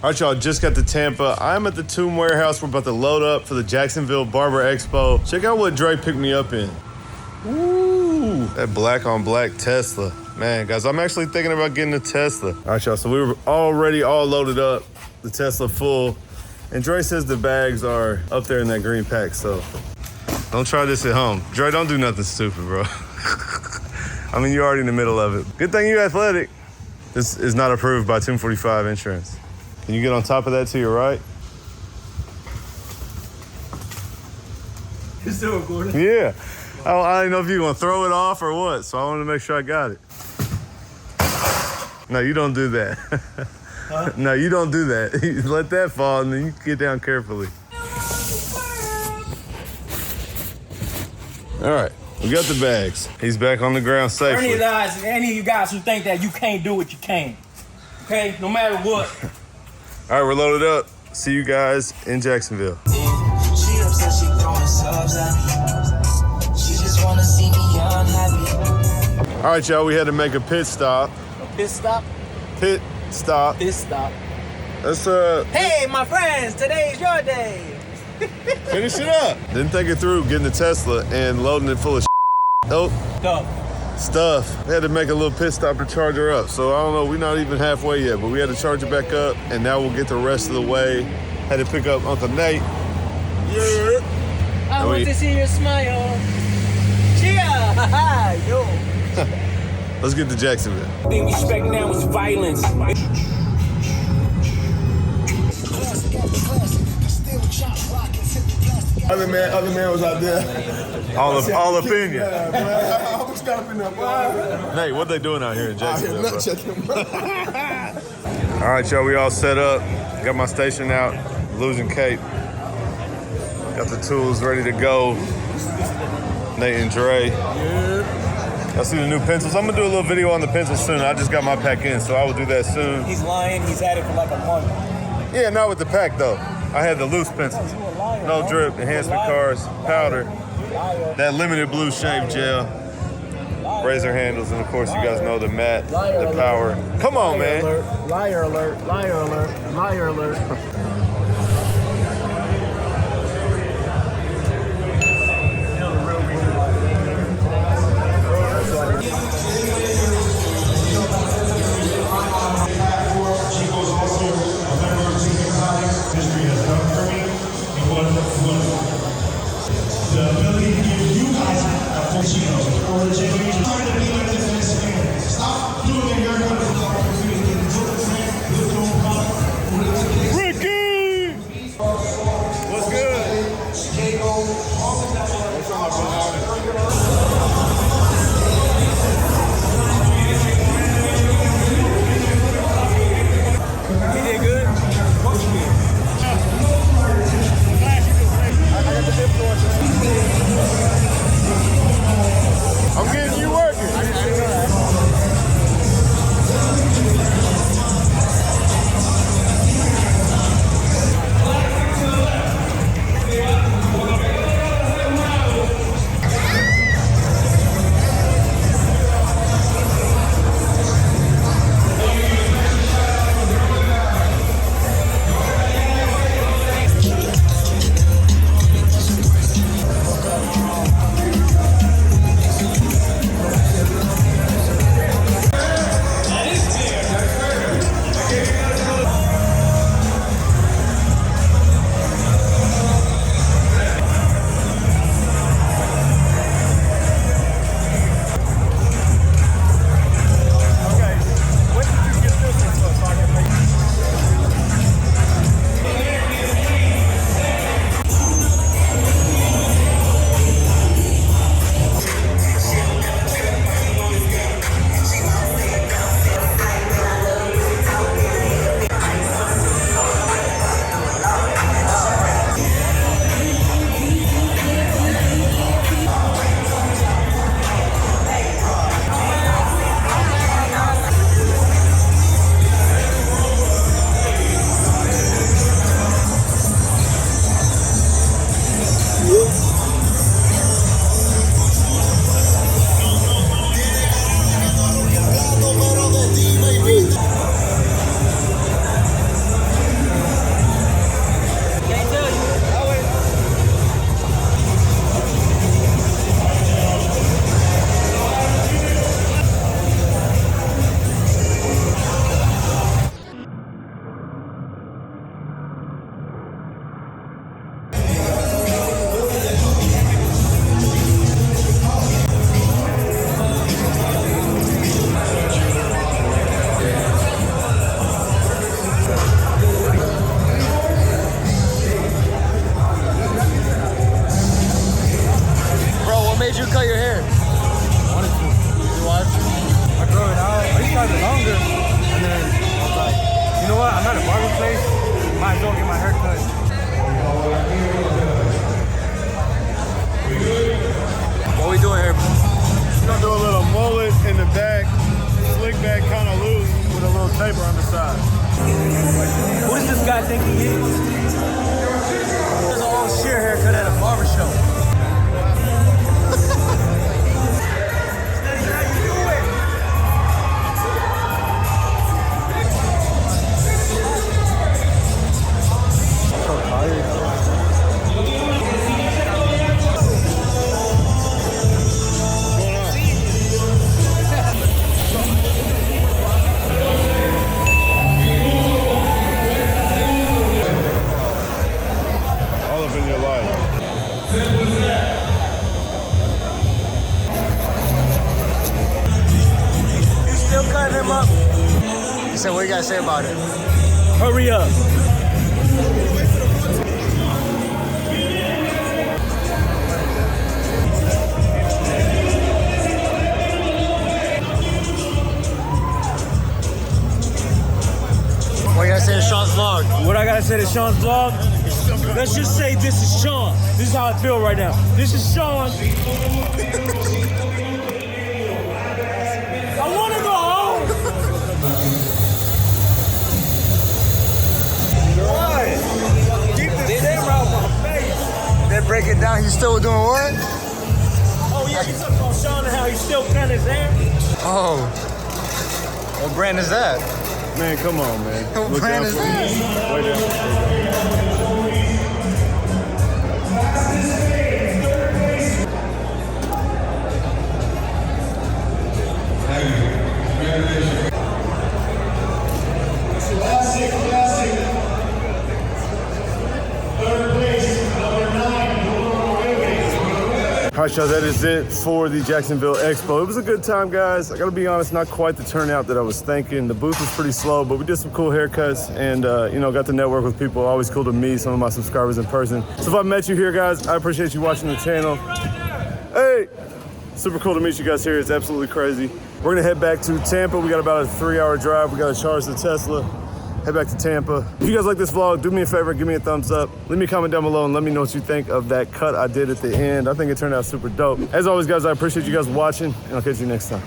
All right, y'all, just got to Tampa. I'm at the Tomb Warehouse. We're about to load up for the Jacksonville Barber Expo. Check out what Dre picked me up in. Ooh, that black on black Tesla. Man, guys, I'm actually thinking about getting a Tesla. All right, y'all, so we were already all loaded up, the Tesla full. And Dre says the bags are up there in that green pack, so don't try this at home. Dre, don't do nothing stupid, bro. I mean, you're already in the middle of it. Good thing you're athletic. This is not approved by 245 insurance. Can you get on top of that to your right? You're still recording? Yeah. I didn't know if you were going to throw it off or what, so I wanted to make sure I got it. No, you don't do that. Huh? No, you don't do that. You let that fall and then you get down carefully. All right, we got the bags. He's back on the ground safely. Any of you guys who think that you can't do it, you can. Okay, no matter what. All right, we're loaded up. See you guys in Jacksonville. She upset, she throwing subs at me. She just wanna see me unhappy. All right, y'all, we had to make a pit stop. A pit stop? Pit stop. Pit stop. Let's Hey, my friends, today's your day. finish it up. Didn't think it through getting the Tesla and loading it full of stuff. We had to make a little pit stop to charge her up. So I don't know, we're not even halfway yet, but we had to charge her back up and now we'll get the rest of the way. Had to pick up Uncle Nate. Yeah. I want to see your smile. Cheer! Yo. Let's get to Jacksonville. Being respect now is violence. Other man was out there. All opinion. Yeah, I almost got up in there, bro. Nate, what they doing out here in Jacksonville, Nut checking, bro. All right, y'all, we all set up. Got my station out, losing cape. Got the tools ready to go. Nate and Dre. Y'all see the new pencils? I'm gonna do a little video on the pencils soon. I just got my pack in, so I will do that soon. He's lying, he's had it for like a month. Yeah, not with the pack though. I had the loose pencils. No drip, enhancement cars, powder, that limited blue shave gel, razor handles, and of course you guys know the matte, the power. Come on, man. Liar alert, liar alert, liar alert. Ricky! a barber place, might as well get my hair cut. What we doing here? We're gonna do a little mullet in the back, slick back kind of loose with a little taper on the side. Who does this guy think he is? There's an all sheer haircut at a barber show. So what you gotta say about it? Hurry up. What you gotta say to Sean's vlog? What I gotta say to Sean's vlog? Let's just say this is Sean. This is how I feel right now. This is Sean. I wanna go home. What? Keep the camera out my face. Then break it down, he's still doing what? Oh yeah, you talking about Sean and how he still cutting his hair? Oh. What brand is that? Man, come on, man. What brand is that? Way down. All right, y'all, that is it for the Jacksonville Expo. It was a good time, guys. I gotta be honest, not quite the turnout that I was thinking. The booth was pretty slow, but we did some cool haircuts and, you know, got to network with people. Always cool to meet some of my subscribers in person. So if I met you here, guys, I appreciate you watching the channel. Hey, super cool to meet you guys here. It's absolutely crazy. We're gonna head back to Tampa. We got about a 3-hour drive. We gotta charge the Tesla. Head back to Tampa. If you guys like this vlog, do me a favor, give me a thumbs up. Leave me a comment down below and let me know what you think of that cut I did at the end. I think it turned out super dope. As always, guys, I appreciate you guys watching, and I'll catch you next time.